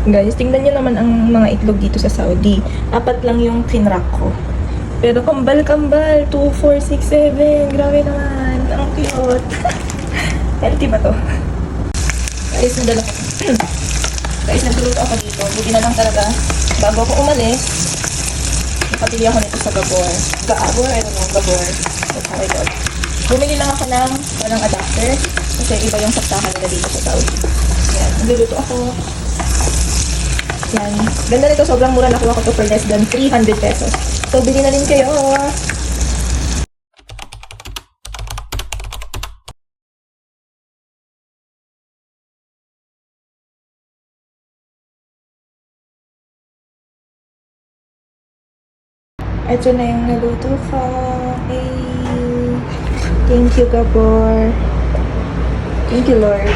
Guys, tingnan nyo naman ang mga itlog dito sa Saudi. 4 lang yung kinrack ko. Pero kambal-kambal. 2, 4, 6, 7. Grabe naman. Ang cute. Healthy ba to? Guys, nadala ko. Guys, nagluto ako dito. Buti na lang talaga. Bago ako umalis, napatili ako nito sa Gabor. Gabor? I don't know. Gabor. That's how I got. Bumili lang ako ng walang adapter. Kasi iba yung saktahan nila dito sa Saudi. Yan. Nagluluto ako. Yan. Ganda nito. Sobrang mura. Nakuha ko to for less than 300 pesos. So, bili na rin kayo. Ito na yung naluto ko. Hey. Thank you, Gabor. Thank you, Lord.